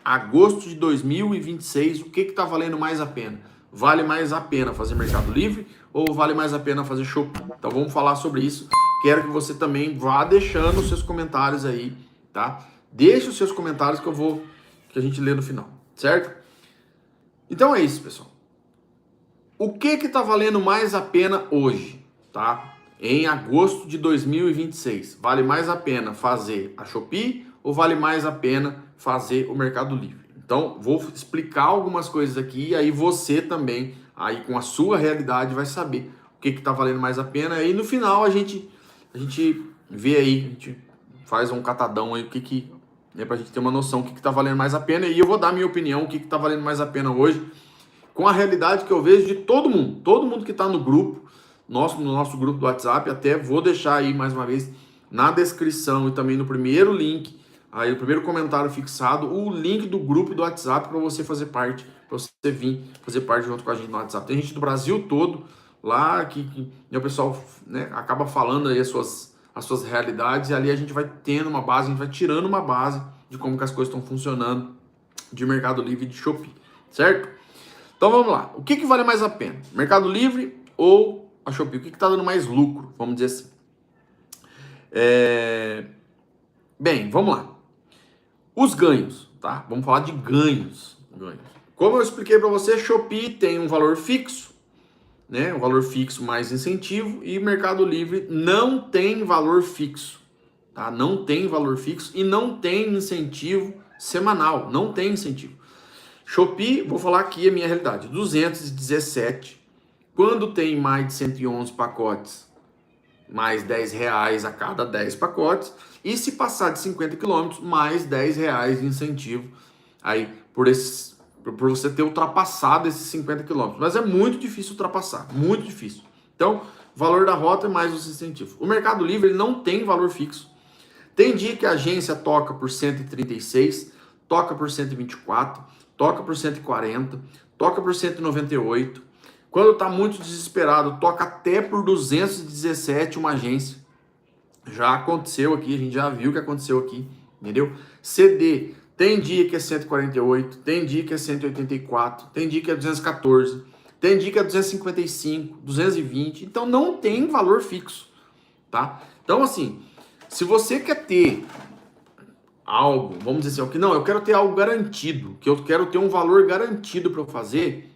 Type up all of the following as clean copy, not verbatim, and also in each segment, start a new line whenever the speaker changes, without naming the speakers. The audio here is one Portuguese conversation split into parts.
agosto de 2026, o que está valendo mais a pena? Vale mais a pena fazer Mercado Livre ou vale mais a pena fazer Shopee? Então vamos falar sobre isso. Quero que você também vá deixando os seus comentários aí, tá? Deixe os seus comentários que a gente lê no final, certo? Então é isso, pessoal. O que está valendo mais a pena hoje, tá? Em agosto de 2026, vale mais a pena fazer a Shopee ou vale mais a pena fazer o Mercado Livre? Então, vou explicar algumas coisas aqui e aí você também, aí com a sua realidade, vai saber o que está valendo mais a pena. E no final a gente vê aí, a gente faz um catadão aí, né, pra gente ter uma noção do que está valendo mais a pena. E eu vou dar minha opinião, o que está valendo mais a pena hoje, com a realidade que eu vejo de todo mundo que está no grupo, no nosso grupo do WhatsApp. Até vou deixar aí mais uma vez na descrição e também no primeiro link, aí o primeiro comentário fixado, o link do grupo do WhatsApp para você fazer parte, para você vir fazer parte junto com a gente no WhatsApp. Tem gente do Brasil todo lá que o pessoal, né, acaba falando aí as suas realidades, e ali a gente vai tendo uma base, a gente vai tirando uma base de como que as coisas estão funcionando de Mercado Livre e de Shopee, certo? Então vamos lá, o que vale mais a pena? Mercado Livre ou a Shopee? O que está dando mais lucro, vamos dizer assim? Bem, vamos lá. Os ganhos, tá? Vamos falar de ganhos. Como eu expliquei para você, Shopee tem um valor fixo, né? Um valor fixo mais incentivo, e Mercado Livre não tem valor fixo, tá? Não tem valor fixo e não tem incentivo semanal, não tem incentivo. Shopee, vou falar aqui a minha realidade, 217, quando tem mais de 111 pacotes, mais R$10 a cada 10 pacotes, e se passar de 50 quilômetros, mais R$10 de incentivo, aí por você ter ultrapassado esses 50 quilômetros. Mas é muito difícil ultrapassar, muito difícil. Então, valor da rota é mais os incentivos. O Mercado Livre ele não tem valor fixo. Tem dia que a agência toca por 136, toca por 124, toca por 140, toca por 198. Quando está muito desesperado, toca até por 217 uma agência. Já aconteceu aqui, a gente já viu que aconteceu aqui, entendeu? CD, tem dia que é 148, tem dia que é 184, tem dia que é 214, tem dia que é 255, 220. Então não tem valor fixo, tá? Então assim, se você quer ter algo, vamos dizer assim, não, eu quero ter algo garantido, que eu quero ter um valor garantido para eu fazer,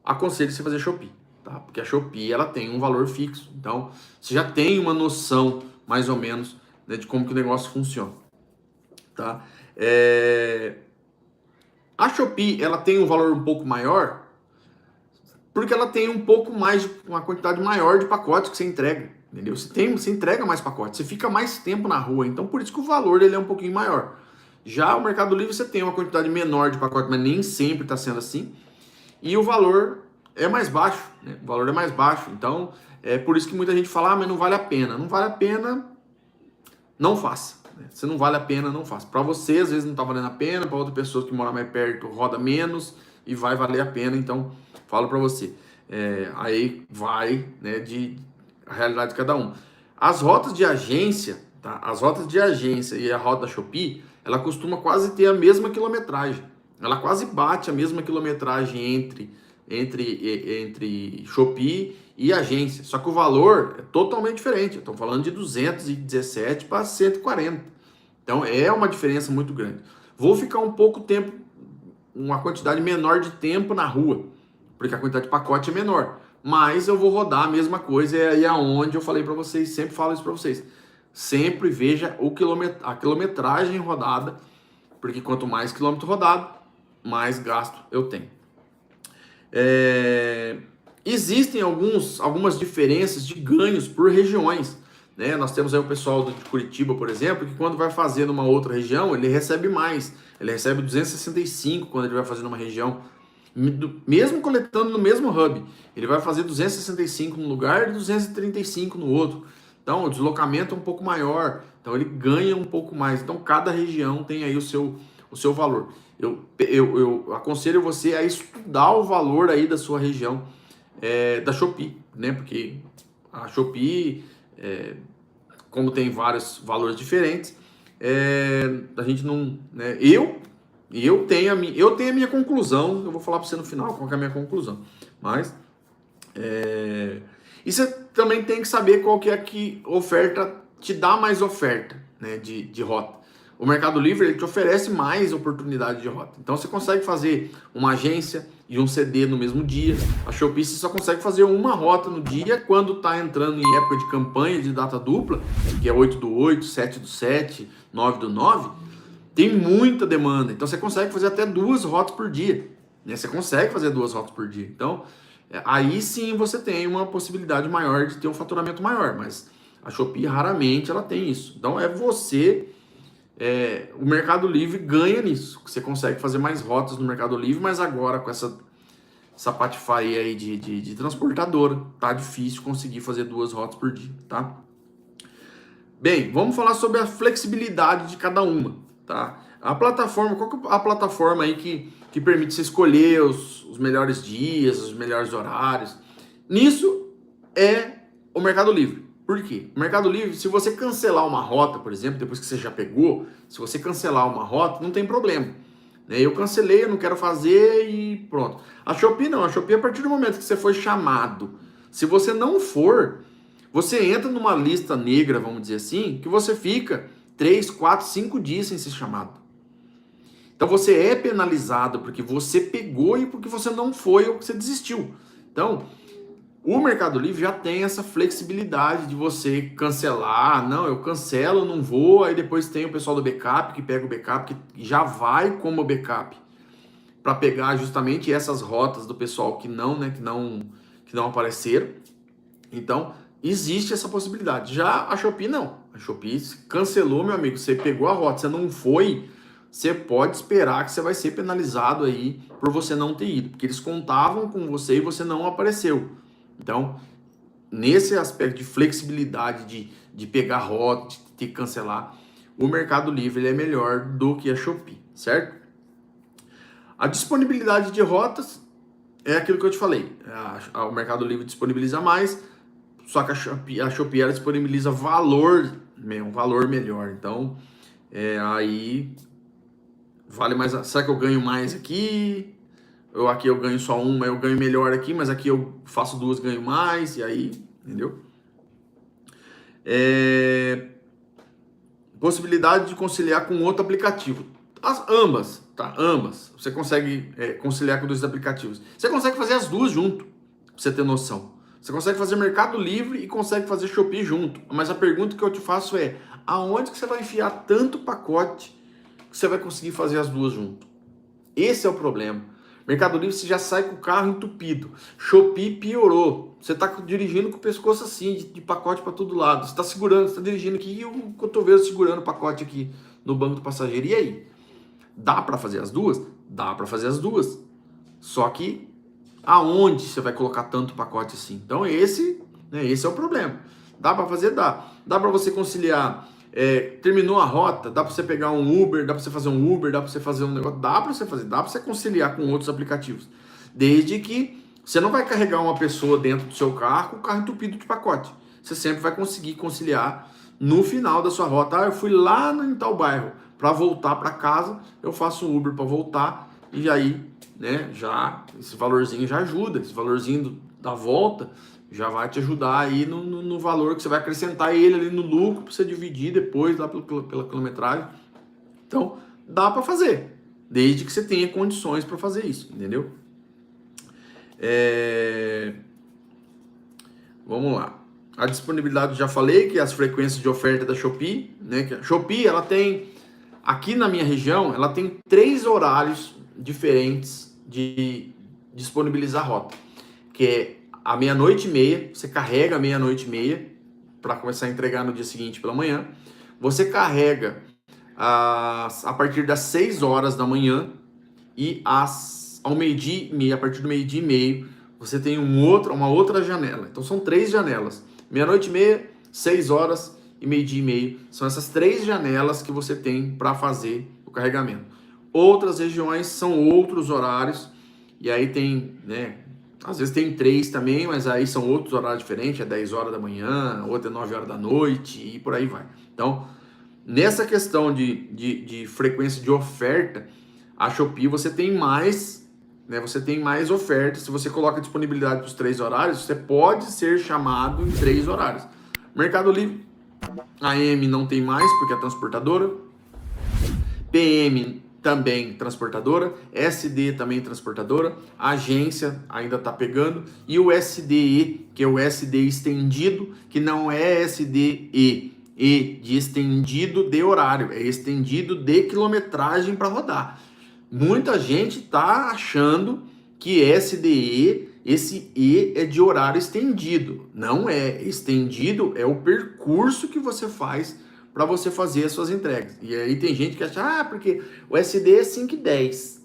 aconselho você fazer Shopee, tá? Porque a Shopee ela tem um valor fixo, então você já tem uma noção mais ou menos, né, de como que o negócio funciona, tá? A Shopee ela tem um valor um pouco maior porque ela tem um pouco mais, uma quantidade maior de pacotes que você entrega, entendeu? Você entrega mais pacotes, você fica mais tempo na rua, então por isso que o valor ele é um pouquinho maior. Já o Mercado Livre você tem uma quantidade menor de pacotes, mas nem sempre está sendo assim, e o valor é mais baixo, né? O valor é mais baixo, então é por isso que muita gente fala, mas não vale a pena. Não vale a pena, não faça. Né? Se não vale a pena, não faça. Para você, às vezes não está valendo a pena, para outra pessoa que mora mais perto, roda menos e vai valer a pena, então falo para você. Aí vai, né, de a realidade de cada um. As rotas de agência, tá? As rotas de agência e a rota da Shopee, ela costuma quase ter a mesma quilometragem. Ela quase bate a mesma quilometragem entre Shopee e agência. Só que o valor é totalmente diferente. Estou falando de 217 para 140. Então é uma diferença muito grande. Vou ficar um pouco tempo, uma quantidade menor de tempo na rua, porque a quantidade de pacote é menor. Mas eu vou rodar a mesma coisa, é aí aonde eu falei para vocês, sempre falo isso para vocês. Sempre veja a quilometragem rodada, porque quanto mais quilômetro rodado, mais gasto eu tenho. Existem algumas diferenças de ganhos por regiões, né? Nós temos aí o pessoal de Curitiba, por exemplo, que quando vai fazer numa outra região, ele recebe mais. Ele recebe 265 quando ele vai fazer numa região, mesmo coletando no mesmo hub. Ele vai fazer 265 num lugar e 235 no outro. Então, o deslocamento é um pouco maior, então ele ganha um pouco mais. Então, cada região tem aí o seu valor. Eu aconselho você a estudar o valor aí da sua região, da Shopee, né? Porque a Shopee, como tem vários valores diferentes, a gente não... Né? E eu tenho a minha conclusão, eu vou falar para você no final qual que é a minha conclusão. Mas, e você também tem que saber qual que é que oferta te dá mais oferta, né, de rota. O Mercado Livre ele te oferece mais oportunidade de rota. Então você consegue fazer uma agência e um CD no mesmo dia. A Shopee você só consegue fazer uma rota no dia quando está entrando em época de campanha de data dupla, que é 8/8, 7/7, 9/9. Tem muita demanda. Então você consegue fazer até 2 rotas por dia. Né? Você consegue fazer 2 rotas por dia. Então aí sim você tem uma possibilidade maior de ter um faturamento maior. Mas a Shopee raramente ela tem isso. Então o Mercado Livre ganha nisso. Você consegue fazer mais rotas no Mercado Livre, mas agora com essa patifaria aí de transportadora, tá difícil conseguir fazer 2 rotas por dia, tá? Bem, vamos falar sobre a flexibilidade de cada uma, tá? A plataforma, qual que é a plataforma aí que permite você escolher os melhores dias, os melhores horários? Nisso é o Mercado Livre. Por quê? O Mercado Livre, se você cancelar uma rota, por exemplo, depois que você já pegou, se você cancelar uma rota, não tem problema. Eu cancelei, eu não quero fazer e pronto. A Shopee não, a Shopee a partir do momento que você foi chamado, se você não for, você entra numa lista negra, vamos dizer assim, que você fica 3, 4, 5 dias sem ser chamado. Então você é penalizado porque você pegou e porque você não foi ou você desistiu. Então, o Mercado Livre já tem essa flexibilidade de você cancelar. Não, eu cancelo, não vou. Aí depois tem o pessoal do backup que pega o backup, que já vai como backup para pegar justamente essas rotas do pessoal que não apareceram. Então, existe essa possibilidade. Já a Shopee não. A Shopee cancelou, meu amigo. Você pegou a rota, você não foi, você pode esperar que você vai ser penalizado aí por você não ter ido. Porque eles contavam com você e você não apareceu. Então, nesse aspecto de flexibilidade, de pegar rota, de ter que cancelar, o Mercado Livre ele é melhor do que a Shopee, certo? A disponibilidade de rotas é aquilo que eu te falei. O Mercado Livre disponibiliza mais, só que a Shopee ela disponibiliza um valor melhor. Então, aí vale mais. Será que eu ganho mais aqui? Aqui eu ganho só uma, eu ganho melhor aqui, mas aqui eu faço 2, ganho mais, e aí, entendeu? Possibilidade de conciliar com outro aplicativo. Ambas, tá? Ambas. Você consegue conciliar com 2 aplicativos. Você consegue fazer as 2 junto, pra você ter noção. Você consegue fazer Mercado Livre e consegue fazer Shopee junto. Mas a pergunta que eu te faço é, aonde que você vai enfiar tanto pacote que você vai conseguir fazer as 2 junto? Esse é o problema. Mercado Livre você já sai com o carro entupido. Shopee piorou. Você está dirigindo com o pescoço assim, de pacote para todo lado. Você está segurando, você está dirigindo aqui e o cotovelo segurando o pacote aqui no banco do passageiro. E aí? Dá para fazer as 2? Dá para fazer as 2. Só que aonde você vai colocar tanto pacote assim? Então esse é o problema. Dá para fazer? Dá. Dá para você conciliar. Terminou a rota, dá para você pegar um Uber, dá para você fazer um Uber, dá para você fazer um negócio, dá para você conciliar com outros aplicativos, desde que você não vai carregar uma pessoa dentro do seu carro com o carro entupido de pacote. Você sempre vai conseguir conciliar no final da sua rota. Eu fui lá em tal bairro para voltar para casa, eu faço um Uber para voltar e aí, já esse valorzinho já ajuda, esse valorzinho da volta já vai te ajudar aí no valor que você vai acrescentar ele ali no lucro para você dividir depois lá pela quilometragem. Então, dá para fazer, desde que você tenha condições para fazer isso, entendeu? Vamos lá. A disponibilidade, já falei, que é as frequências de oferta da Shopee, Que a Shopee, ela tem, aqui na minha região, ela tem 3 horários diferentes de disponibilizar rota, que é à 00:30, você carrega à 00:30 para começar a entregar no dia seguinte pela manhã. Você carrega a partir das 6 horas da manhã e ao meio-dia, a partir do 12:30, você tem uma outra janela. Então são 3 janelas. 00:30, 6 horas e 12:30. São essas 3 janelas que você tem para fazer o carregamento. Outras regiões são outros horários. E aí tem, às vezes tem 3 também, mas aí são outros horários diferentes, é 10 horas da manhã, outra é 9 horas da noite e por aí vai. Então, nessa questão de frequência de oferta, A Shopee você tem mais, né? Você tem mais ofertas. Se você coloca disponibilidade para os 3 horários, você pode ser chamado em 3 horários. Mercado Livre, AM não tem mais porque é transportadora. PM também transportadora, SD também transportadora, a agência ainda está pegando, e o SDE, que é o SD estendido, que não é SDE, E de estendido de horário, é estendido de quilometragem para rodar. Muita gente está achando que SDE, esse E é de horário estendido. Não é. Estendido é o percurso que você faz para você fazer as suas entregas. E aí tem gente que acha, porque o SD é 5h10.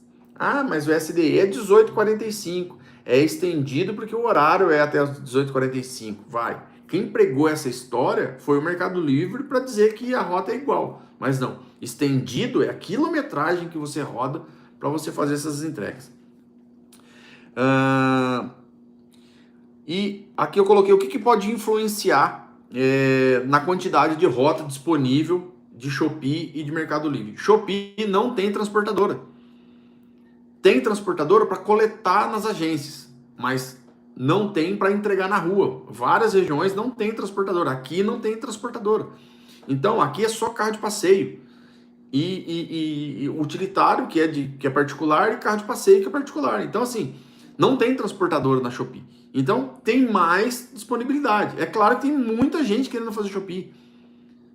Mas o SDE é 18h45. É estendido porque o horário é até as 18h45. Vai. Quem pregou essa história foi o Mercado Livre para dizer que a rota é igual. Mas não. Estendido é a quilometragem que você roda para você fazer essas entregas. E aqui eu coloquei o que pode influenciar na quantidade de rota disponível de Shopee e de Mercado Livre. Shopee não tem transportadora. Tem transportadora para coletar nas agências, mas não tem para entregar na rua. Várias regiões não tem transportadora. Aqui não tem transportadora. Então aqui é só carro de passeio. E utilitário, que é particular, e carro de passeio, que é particular. Então, assim, não tem transportadora na Shopee. Então, tem mais disponibilidade. É claro que tem muita gente querendo fazer Shopee.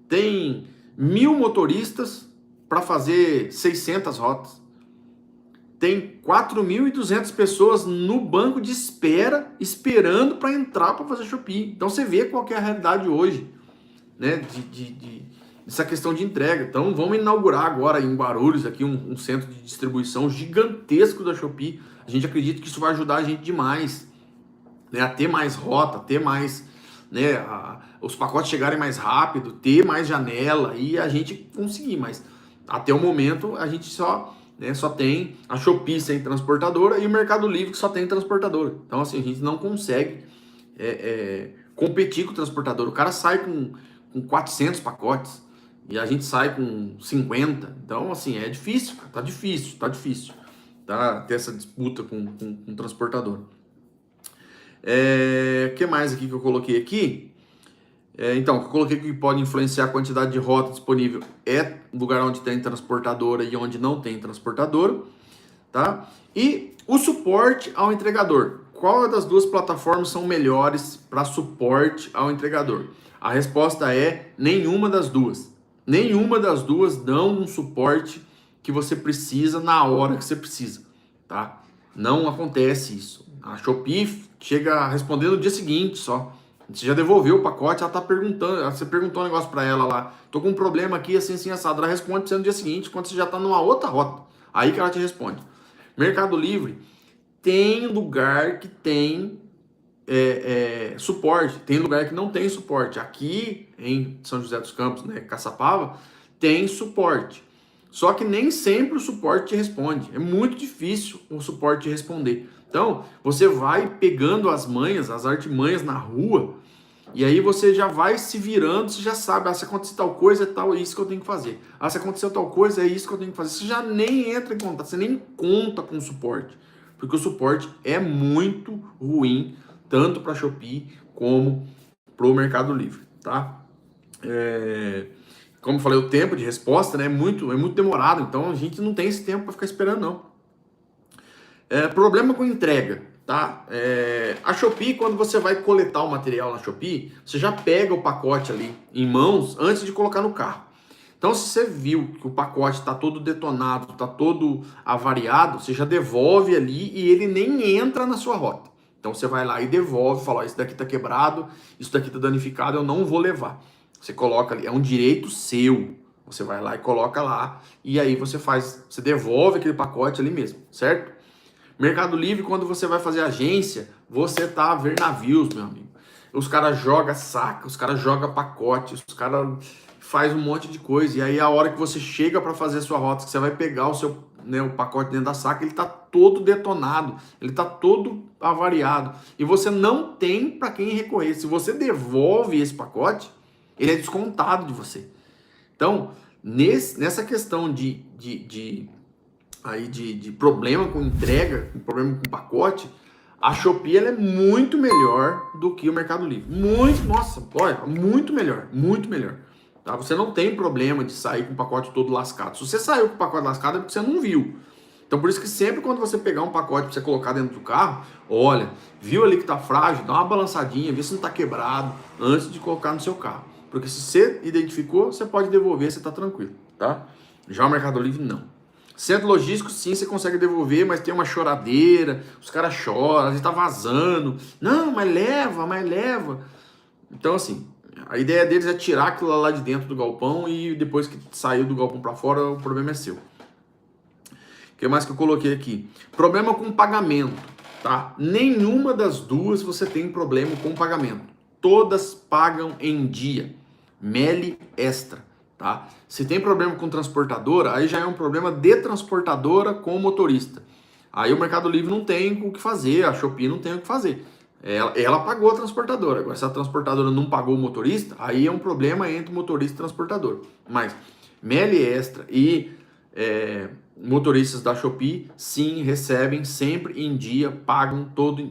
Tem 1.000 motoristas para fazer 600 rotas. Tem 4.200 pessoas no banco de espera, esperando para entrar para fazer Shopee. Então, você vê qual que é a realidade hoje, né, essa questão de entrega. Então vamos inaugurar agora em Guarulhos aqui um centro de distribuição gigantesco da Shopee. A gente acredita que isso vai ajudar a gente demais, né, a ter mais rota, ter mais, né, os pacotes chegarem mais rápido, ter mais janela e a gente conseguir. Mas até o momento a gente só tem a Shopee sem transportadora e o Mercado Livre que só tem transportadora. Então assim, a gente não consegue competir com o transportador. O cara sai com 400 pacotes e a gente sai com 50. Então, assim, é difícil, tá difícil, ter essa disputa com o transportador. O que mais aqui que eu coloquei aqui? Então, o que eu coloquei que pode influenciar a quantidade de rota disponível é lugar onde tem transportadora e onde não tem transportadora, tá? E o suporte ao entregador. Qual das duas plataformas são melhores para suporte ao entregador? A resposta é nenhuma das duas. Nenhuma das duas dão um suporte que você precisa na hora que você precisa, tá? Não acontece isso. A Shopee chega respondendo no dia seguinte só. Você já devolveu o pacote, ela tá perguntando, você perguntou um negócio para ela lá, tô com um problema aqui, assim, assado. Ela responde pra você no dia seguinte, quando você já tá numa outra rota. Aí que ela te responde. Mercado Livre tem lugar que tem suporte, tem lugar que não tem suporte. Aqui em São José dos Campos, né, Caçapava, tem suporte. Só que nem sempre o suporte te responde. É muito difícil o suporte te responder. Então, você vai pegando as manhas, as artimanhas na rua, e aí você já vai se virando, você já sabe, se acontecer tal coisa, é isso que eu tenho que fazer. Se aconteceu tal coisa, é isso que eu tenho que fazer. Você já nem entra em contato, você nem conta com o suporte. Porque o suporte é muito ruim, tanto para a Shopee como para o Mercado Livre, tá? Como eu falei, o tempo de resposta, né, é muito demorado, então a gente não tem esse tempo para ficar esperando, não. Problema com entrega, tá? A Shopee, quando você vai coletar o material na Shopee, você já pega o pacote ali em mãos antes de colocar no carro. Então, se você viu que o pacote está todo detonado, está todo avariado, você já devolve ali e ele nem entra na sua rota. Então, você vai lá e devolve, fala, isso daqui está quebrado, isso daqui está danificado, eu não vou levar. Você coloca ali, é um direito seu. Você vai lá e coloca lá, e aí você devolve aquele pacote ali mesmo, certo? Mercado Livre, quando você vai fazer agência, você tá a ver navios, meu amigo. Os caras jogam saca, os caras jogam pacote, os caras faz um monte de coisa. E aí a hora que você chega para fazer a sua rota, que você vai pegar o pacote dentro da saca, ele tá todo detonado, ele tá todo avariado. E você não tem para quem recorrer. Se você devolve esse pacote, ele é descontado de você. Então, nessa questão de aí de problema com entrega, problema com pacote, a Shopee ela é muito melhor do que o Mercado Livre. Muito, nossa, olha, muito melhor, muito melhor. Tá? Você não tem problema de sair com o pacote todo lascado. Se você saiu com o pacote lascado é porque você não viu. Então por isso que sempre quando você pegar um pacote para você colocar dentro do carro, olha, viu ali que tá frágil, dá uma balançadinha, vê se não tá quebrado antes de colocar no seu carro. Porque se você identificou, você pode devolver, você tá tranquilo, tá? Já o Mercado Livre não. Centro logístico, sim, você consegue devolver, mas tem uma choradeira, os caras choram, às vezes tá vazando. Não, mas leva, mas leva. Então, assim, a ideia deles é tirar aquilo lá de dentro do galpão e depois que saiu do galpão para fora, o problema é seu. O que mais que eu coloquei aqui? Problema com pagamento, tá? Nenhuma das duas você tem problema com pagamento. Todas pagam em dia. Meli Extra. Tá? Se tem problema com transportadora, aí já é um problema de transportadora com o motorista. Aí o Mercado Livre não tem o que fazer, a Shopee não tem o que fazer. Ela pagou a transportadora. Agora, se a transportadora não pagou o motorista, aí é um problema entre o motorista e o transportador. Mas Meli Extra e motoristas da Shopee, sim, recebem sempre em dia,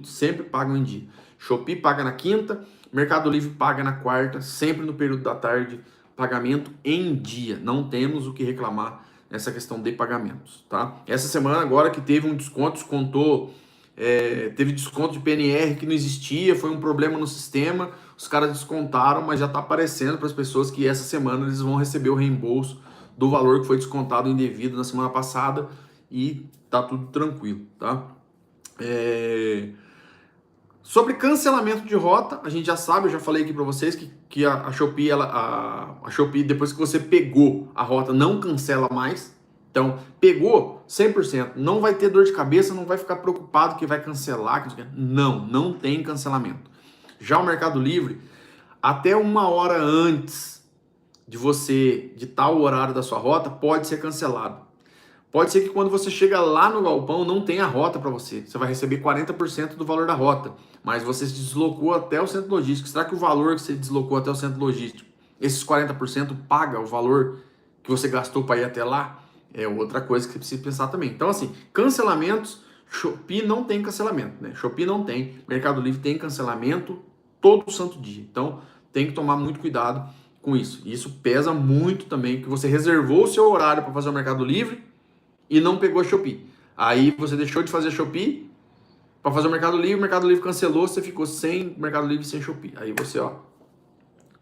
sempre pagam em dia. Shopee paga na quinta, Mercado Livre paga na quarta, sempre no período da tarde. Pagamento em dia, não temos o que reclamar nessa questão de pagamentos, tá? Essa semana agora que teve um desconto, teve desconto de PNR que não existia, foi um problema no sistema, os caras descontaram, mas já tá aparecendo para as pessoas que essa semana eles vão receber o reembolso do valor que foi descontado indevido na semana passada e tá tudo tranquilo, tá? Sobre cancelamento de rota, a gente já sabe, eu já falei aqui para vocês que a Shopee, a Shopee, depois que você pegou a rota, não cancela mais. Então, pegou 100%, não vai ter dor de cabeça, não vai ficar preocupado que vai cancelar. Não tem cancelamento. Já o Mercado Livre, até uma hora antes de tal horário da sua rota, pode ser cancelado. Pode ser que quando você chega lá no galpão não tenha rota para você. Você vai receber 40% do valor da rota, mas você se deslocou até o centro logístico. Será que o valor que você deslocou até o centro logístico, esses 40% paga o valor que você gastou para ir até lá? É outra coisa que você precisa pensar também. Então, assim, cancelamentos, Shopee não tem cancelamento, né? Shopee não tem, Mercado Livre tem cancelamento todo santo dia. Então, tem que tomar muito cuidado com isso. E isso pesa muito também, que você reservou o seu horário para fazer o Mercado Livre e não pegou a Shopee. Aí você deixou de fazer a Shopee para fazer o Mercado Livre cancelou, você ficou sem Mercado Livre e sem Shopee. Aí você, ó,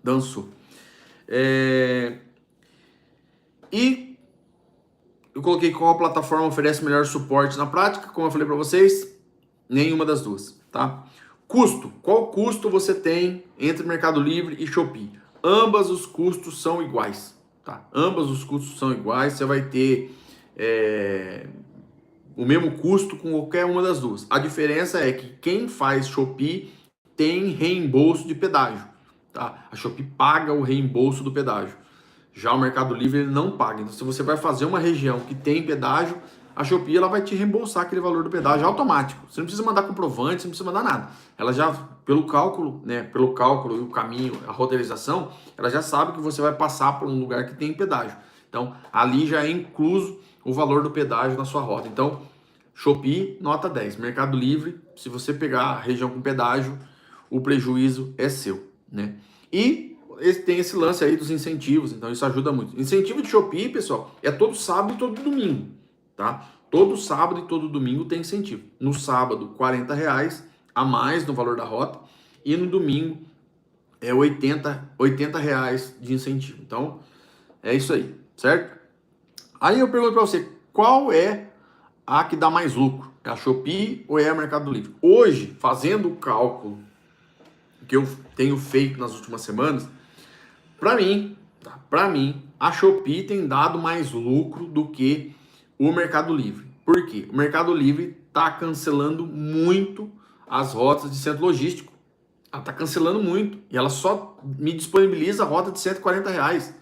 dançou. E eu coloquei qual plataforma oferece melhor suporte na prática, como eu falei para vocês, nenhuma das duas, tá? Custo, qual custo você tem entre Mercado Livre e Shopee? Ambas os custos são iguais, tá? Ambas os custos são iguais, você vai ter o mesmo custo com qualquer uma das duas. A diferença é que quem faz Shopee tem reembolso de pedágio, tá? A Shopee paga o reembolso do pedágio. Já o Mercado Livre ele não paga. Então, se você vai fazer uma região que tem pedágio, a Shopee ela vai te reembolsar aquele valor do pedágio automático. Você não precisa mandar comprovante, você não precisa mandar nada. Ela já, pelo cálculo e o caminho, a roteirização, ela já sabe que você vai passar por um lugar que tem pedágio. Então, ali já é incluso o valor do pedágio na sua rota. Então, Shopee, nota 10. Mercado Livre, se você pegar a região com pedágio, o prejuízo é seu, né? E tem esse lance aí dos incentivos, então isso ajuda muito. Incentivo de Shopee, pessoal, é todo sábado e todo domingo, tá? Todo sábado e todo domingo tem incentivo. No sábado, R$40 a mais no valor da rota e no domingo é R$80 de incentivo. Então, é isso aí, certo? Aí eu pergunto para você, qual é a que dá mais lucro? É a Shopee ou é a Mercado Livre? Hoje, fazendo o cálculo que eu tenho feito nas últimas semanas, para mim, a Shopee tem dado mais lucro do que o Mercado Livre. Por quê? O Mercado Livre está cancelando muito as rotas de centro logístico. Ela está cancelando muito e ela só me disponibiliza a rota de R$140.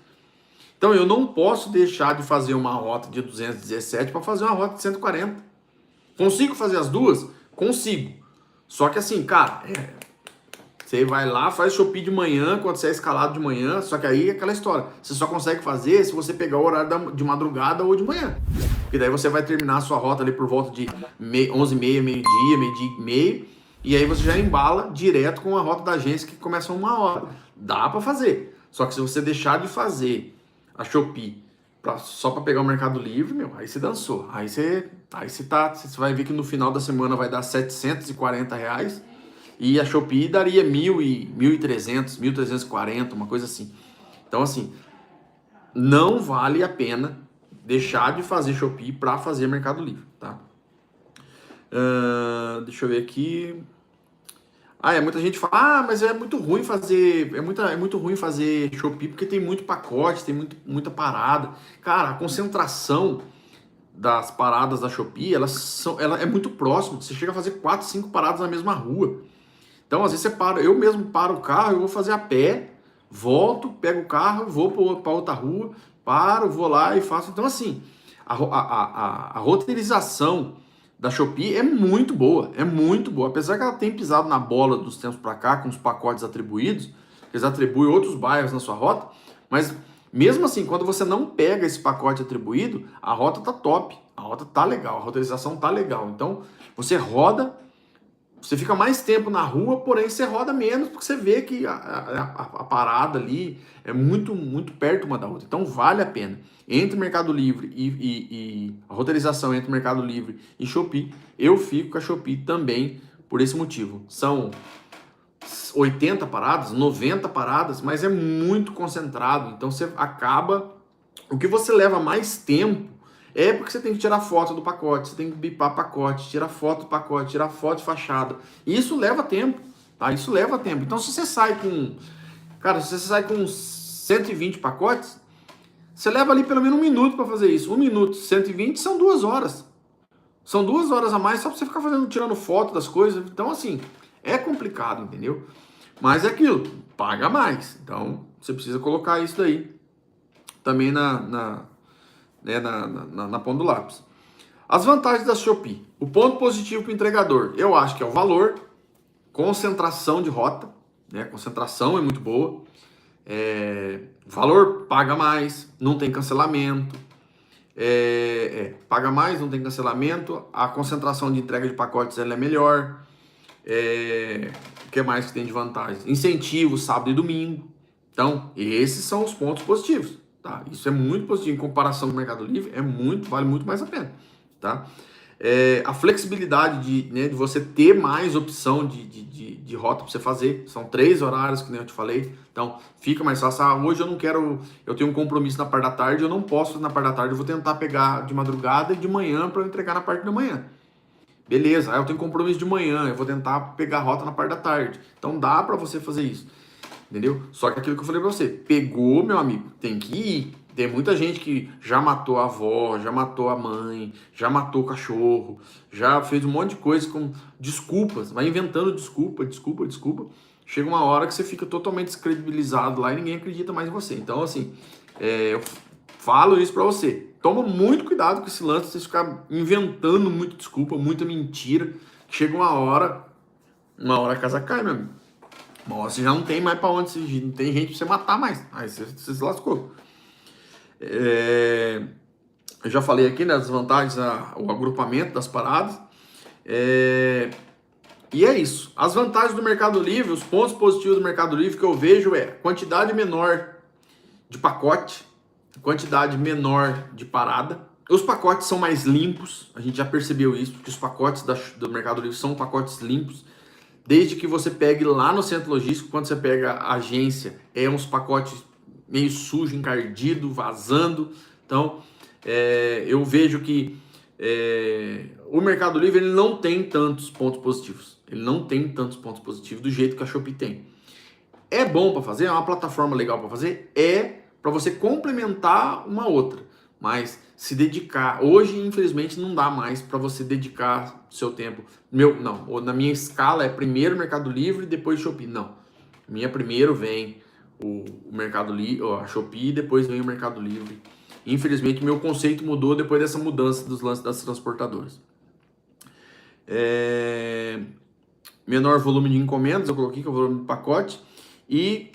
Então eu não posso deixar de fazer uma rota de 217 para fazer uma rota de 140. Consigo fazer as duas? Consigo. Só que assim, cara, você vai lá, faz Shopee de manhã, quando você é escalado de manhã, só que aí é aquela história. Você só consegue fazer se você pegar o horário de madrugada ou de manhã. porque daí você vai terminar a sua rota ali por volta de 11h30, meio-dia, meio-dia e meio, e aí você já embala direto com a rota da agência que começa 1 hora. Dá para fazer. Só que se você deixar de fazer a Shopee só para pegar o Mercado Livre, meu, aí você dançou. Você vai ver que no final da semana vai dar R$ 740 e a Shopee daria 1.300, 1.340, uma coisa assim. Então, assim, não vale a pena deixar de fazer Shopee para fazer Mercado Livre, tá? Deixa eu ver aqui. Muita gente fala, mas é muito ruim fazer, é muito ruim fazer Shopee porque tem muito pacote, tem muita parada. Cara, a concentração das paradas da Shopee, ela é muito próxima. Você chega a fazer 4, 5 paradas na mesma rua. Então, às vezes você para, eu mesmo paro o carro, eu vou fazer a pé, volto, pego o carro, vou para outra rua, paro, vou lá e faço. Então, assim, a roteirização da Shopee é muito boa, é muito boa. Apesar que ela tem pisado na bola dos tempos para cá, com os pacotes atribuídos, eles atribuem outros bairros na sua rota, mas mesmo assim, quando você não pega esse pacote atribuído, a rota tá top, a rota tá legal, a roteirização tá legal. Então, você roda, você fica mais tempo na rua, porém você roda menos, porque você vê que a parada ali é muito, muito perto uma da outra. Então vale a pena. Entre Mercado Livre e a roteirização entre Mercado Livre e Shopee, eu fico com a Shopee também por esse motivo. São 80 paradas, 90 paradas, mas é muito concentrado. Então você acaba... O que você leva mais tempo é porque você tem que tirar foto do pacote, você tem que bipar pacote, tirar foto do pacote, tirar foto de fachada. E isso leva tempo, tá? Isso leva tempo. Então, se você sai com... Cara, se você sai com 120 pacotes, você leva ali pelo menos 1 minuto para fazer isso. 1 minuto, 120 são 2 horas. São 2 horas a mais só para você ficar tirando foto das coisas. Então, assim, é complicado, entendeu? Mas é aquilo, paga mais. Então, você precisa colocar isso daí também na ponta do lápis. As vantagens da Shopee. O ponto positivo para o entregador, eu acho que é o valor, concentração de rota, né? Concentração é muito boa. Valor paga mais, não tem cancelamento. Paga mais, não tem cancelamento. A concentração de entrega de pacotes ela é melhor. O que mais que tem de vantagem? Incentivo sábado e domingo. Então, esses são os pontos positivos. Tá? Isso é muito positivo em comparação com o Mercado Livre, vale muito mais a pena. Tá? A flexibilidade de você ter mais opção de rota para você fazer. São 3 horários, que nem eu te falei. Então, fica mais fácil. Hoje eu não quero... Eu tenho um compromisso na parte da tarde, eu não posso fazer na parte da tarde. Eu vou tentar pegar de madrugada e de manhã para eu entregar na parte da manhã. Beleza, eu tenho compromisso de manhã, eu vou tentar pegar a rota na parte da tarde. Então, dá para você fazer isso. Entendeu? Só que aquilo que eu falei pra você, pegou, meu amigo, tem que ir. Tem muita gente que já matou a avó, já matou a mãe, já matou o cachorro, já fez um monte de coisa com desculpas, vai inventando desculpa. Chega uma hora que você fica totalmente descredibilizado lá e ninguém acredita mais em você. Então, assim, eu falo isso pra você. Toma muito cuidado com esse lance de você ficar inventando muita desculpa, muita mentira. Chega uma hora a casa cai, meu amigo. Você já não tem mais pra onde, não tem gente pra você matar mais. Aí você se lascou. Eu já falei aqui, né, das vantagens, o agrupamento das paradas. E é isso. As vantagens do Mercado Livre, os pontos positivos do Mercado Livre que eu vejo quantidade menor de pacote, quantidade menor de parada. Os pacotes são mais limpos, a gente já percebeu isso, porque os pacotes do Mercado Livre são pacotes limpos. Desde que você pegue lá no centro logístico, quando você pega a agência, uns pacotes meio sujo, encardido, vazando. Então, eu vejo que o Mercado Livre ele não tem tantos pontos positivos. Ele não tem tantos pontos positivos do jeito que a Shopee tem. É bom para fazer? É uma plataforma legal para fazer? Para você complementar uma outra. Mas se dedicar... Hoje, infelizmente, não dá mais para você dedicar seu tempo. Na minha escala é primeiro Mercado Livre e depois Shopee. Não. Primeiro vem o Mercado Livre, a Shopee, e depois vem o Mercado Livre. Infelizmente, meu conceito mudou depois dessa mudança dos lances das transportadoras. Menor volume de encomendas, eu coloquei que é o volume de pacote. E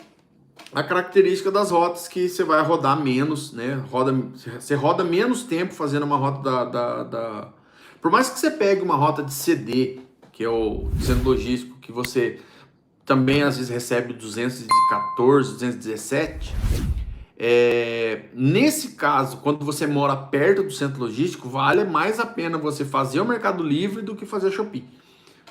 a característica das rotas que você vai rodar menos, né? Você roda menos tempo fazendo uma rota Por mais que você pegue uma rota de CD, que é o centro logístico, que você também às vezes recebe 214, 217, nesse caso, quando você mora perto do centro logístico, vale mais a pena você fazer o Mercado Livre do que fazer a Shopee.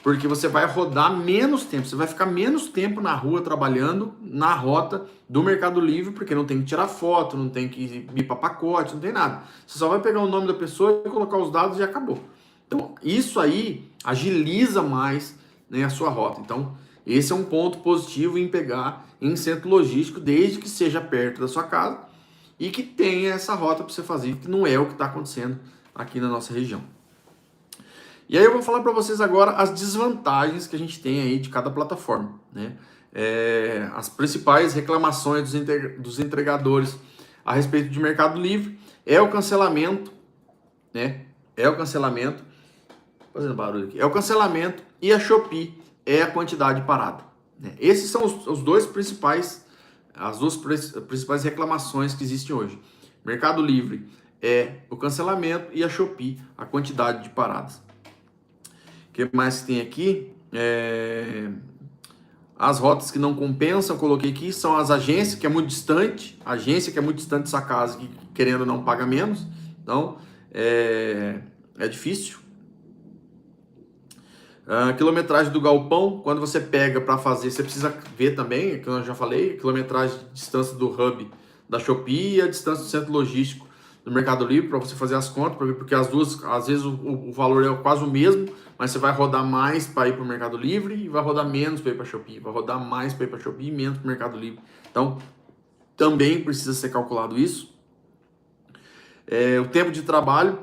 Porque você vai rodar menos tempo, você vai ficar menos tempo na rua trabalhando na rota do Mercado Livre, porque não tem que tirar foto, não tem que ir para pacote, não tem nada. Você só vai pegar o nome da pessoa e colocar os dados e acabou. Então, isso aí agiliza mais, né, a sua rota. Então, esse é um ponto positivo em pegar em centro logístico, desde que seja perto da sua casa e que tenha essa rota para você fazer, que não é o que está acontecendo aqui na nossa região. E aí eu vou falar para vocês agora as desvantagens que a gente tem aí de cada plataforma, né? As principais reclamações dos entregadores a respeito de Mercado Livre é o cancelamento, né? Fazendo barulho aqui. É o cancelamento, e a Shopee é a quantidade parada, né? Esses são as duas principais reclamações que existem hoje. Mercado Livre é o cancelamento e a Shopee a quantidade de paradas. O que mais tem aqui? As rotas que não compensam, coloquei aqui, são as agências, que é muito distante, da sua casa, que querendo não paga menos, então é difícil. Quilometragem do galpão, quando você pega para fazer, você precisa ver também, que eu já falei, quilometragem de distância do hub da Shopee e a distância do centro logístico do Mercado Livre, para você fazer as contas, porque as duas, às vezes o valor é quase o mesmo, mas você vai rodar mais para ir para o Mercado Livre e vai rodar menos para ir para a Shopee, vai rodar mais para ir para a Shopee e menos para o Mercado Livre. Então, também precisa ser calculado isso. O tempo de trabalho.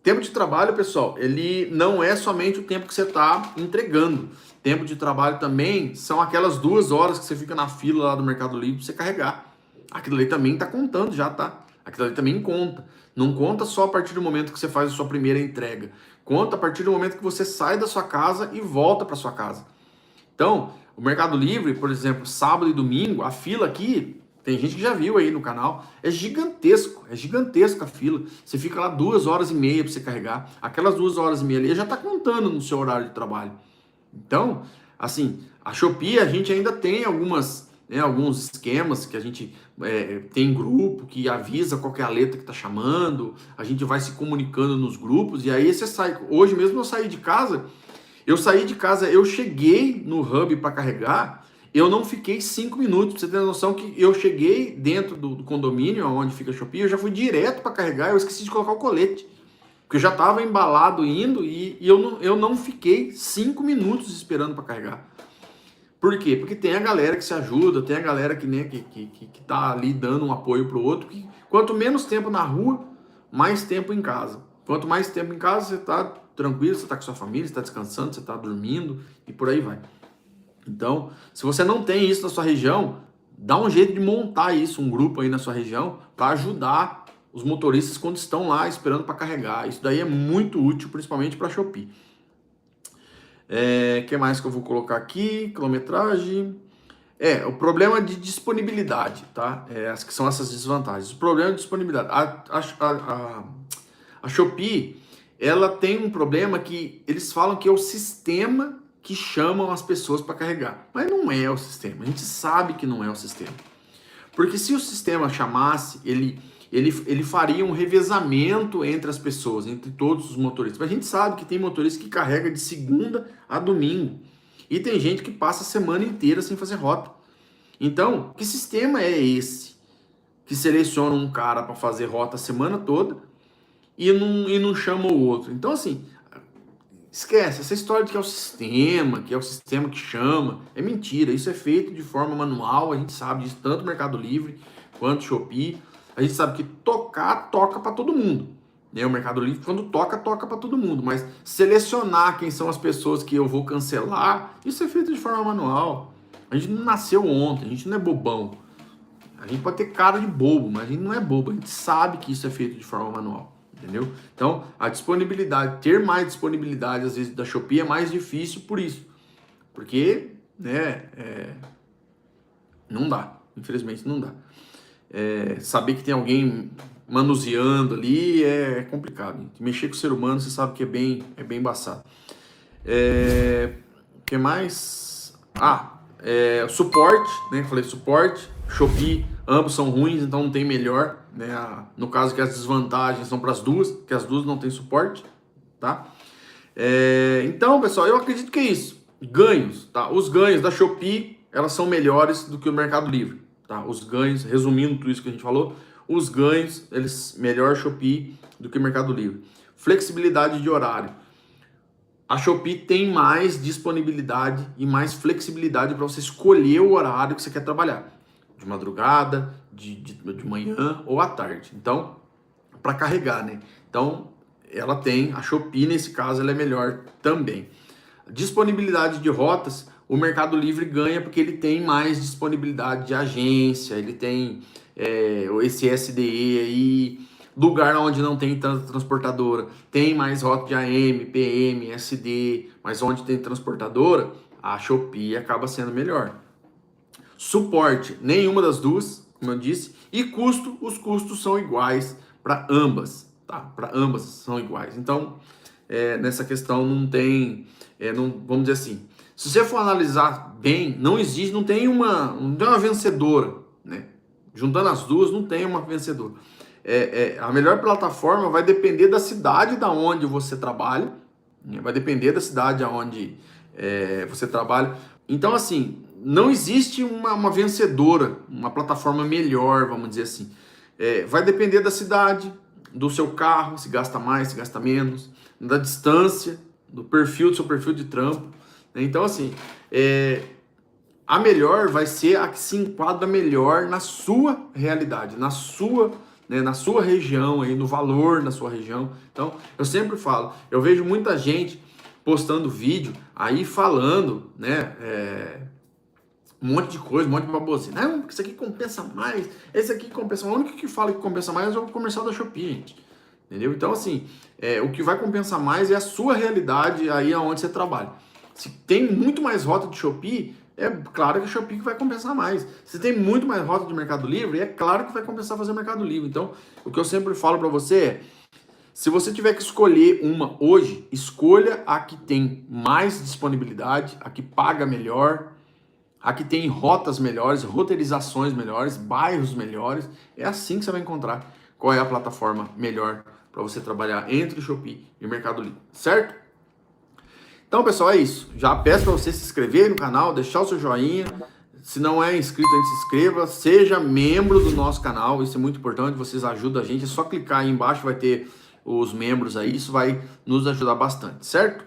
Tempo de trabalho, pessoal, ele não é somente o tempo que você está entregando. Tempo de trabalho também são aquelas 2 horas que você fica na fila lá do Mercado Livre para você carregar. Aquilo ali também está contando já, tá? Aquilo ali também conta. Não conta só a partir do momento que você faz a sua primeira entrega. Conta a partir do momento que você sai da sua casa e volta para sua casa. Então, o Mercado Livre, por exemplo, sábado e domingo, a fila aqui, tem gente que já viu aí no canal, é gigantesca a fila. Você fica lá 2h30 para você carregar. Aquelas 2h30 ali já está contando no seu horário de trabalho. Então, assim, a Shopee, a gente ainda tem alguns esquemas que a gente tem grupo que avisa qual que é a letra que está chamando, a gente vai se comunicando nos grupos, e aí você sai. Hoje mesmo eu saí de casa, eu cheguei no hub para carregar, eu não fiquei 5 minutos, pra você ter noção que eu cheguei dentro do condomínio, onde fica a Shopee, eu já fui direto para carregar, eu esqueci de colocar o colete, porque eu já estava embalado indo, e eu não fiquei 5 minutos esperando para carregar. Por quê? Porque tem a galera que se ajuda, tem a galera que, né, que tá ali dando um apoio pro outro, que quanto menos tempo na rua, mais tempo em casa. Quanto mais tempo em casa, você tá tranquilo, você tá com sua família, você tá descansando, você tá dormindo e por aí vai. Então, se você não tem isso na sua região, dá um jeito de montar isso, um grupo aí na sua região, para ajudar os motoristas quando estão lá esperando para carregar. Isso daí é muito útil, principalmente para a Shopee. Que mais que eu vou colocar aqui? Quilometragem. O problema de disponibilidade, tá? As que são essas desvantagens. O problema de disponibilidade. A Shopee, ela tem um problema que eles falam que é o sistema que chamam as pessoas para carregar. Mas não é o sistema. A gente sabe que não é o sistema. Porque se o sistema chamasse, ele faria um revezamento entre as pessoas, entre todos os motoristas. Mas a gente sabe que tem motorista que carrega de segunda a domingo. E tem gente que passa a semana inteira sem fazer rota. Então, que sistema é esse? Que seleciona um cara para fazer rota a semana toda e não chama o outro. Então, assim, esquece. Essa história de que é o sistema que chama, é mentira. Isso é feito de forma manual, a gente sabe disso, tanto Mercado Livre quanto Shopee. A gente sabe que toca para todo mundo. O Mercado Livre, quando toca para todo mundo. Mas selecionar quem são as pessoas que eu vou cancelar, isso é feito de forma manual. A gente não nasceu ontem, a gente não é bobão. A gente pode ter cara de bobo, mas a gente não é bobo. A gente sabe que isso é feito de forma manual. Entendeu? Então, a disponibilidade, ter mais disponibilidade, às vezes, da Shopee é mais difícil por isso. Porque, não dá. Infelizmente não dá. Saber que tem alguém manuseando ali é complicado. Mexer com o ser humano, você sabe que é bem embaçado. O que mais? Suporte, né? Falei suporte, Shopee, ambos são ruins, então não tem melhor, né? No caso que as desvantagens são para as duas, que as duas não tem suporte, tá? Então, pessoal, eu acredito que é isso. Ganhos, tá? Os ganhos da Shopee, elas são melhores do que o Mercado Livre, tá? Os ganhos, resumindo tudo isso que a gente falou, os ganhos, eles melhor Shopee do que o Mercado Livre. Flexibilidade de horário. A Shopee tem mais disponibilidade e mais flexibilidade para você escolher o horário que você quer trabalhar. De madrugada, de manhã ou à tarde. Então, para carregar, né? Então, a Shopee nesse caso, ela é melhor também. Disponibilidade de rotas, o Mercado Livre ganha porque ele tem mais disponibilidade de agência, ele tem esse SDE aí, lugar onde não tem tanta transportadora, tem mais rota de AM, PM, SD, mas onde tem transportadora, a Shopee acaba sendo melhor. Suporte, nenhuma das duas, como eu disse, e custo, os custos são iguais para ambas, tá? Para ambas são iguais. Então, nessa questão não tem, vamos dizer assim, se você for analisar bem, não tem uma vencedora, né? Juntando as duas, não tem uma vencedora. A melhor plataforma vai depender da cidade da onde você trabalha, né? Vai depender da cidade aonde você trabalha. Então, assim, não existe uma vencedora, uma plataforma melhor, vamos dizer assim. Vai depender da cidade, do seu carro, se gasta mais, se gasta menos, da distância, do seu perfil de trampo. Então, assim, a melhor vai ser a que se enquadra melhor na sua realidade, na sua região, aí, no valor na sua região. Então, eu sempre falo, eu vejo muita gente postando vídeo aí falando, né, um monte de coisa, um monte de baboseira. Não, isso aqui compensa mais, esse aqui compensa mais. O único que fala que compensa mais é o comercial da Shopee, gente. Entendeu? Então, assim, o que vai compensar mais é a sua realidade aí aonde você trabalha. Se tem muito mais rota de Shopee, é claro que a Shopee vai compensar mais. Se tem muito mais rota de Mercado Livre, é claro que vai compensar fazer Mercado Livre. Então, o que eu sempre falo para você é, se você tiver que escolher uma hoje, escolha a que tem mais disponibilidade, a que paga melhor, a que tem rotas melhores, roteirizações melhores, bairros melhores. É assim que você vai encontrar qual é a plataforma melhor para você trabalhar entre o Shopee e o Mercado Livre, certo? Então, pessoal, é isso. Já peço para você se inscrever no canal, deixar o seu joinha. Se não é inscrito, a gente se inscreva. Seja membro do nosso canal, isso é muito importante. Vocês ajudam a gente. É só clicar aí embaixo, vai ter os membros aí. Isso vai nos ajudar bastante, certo?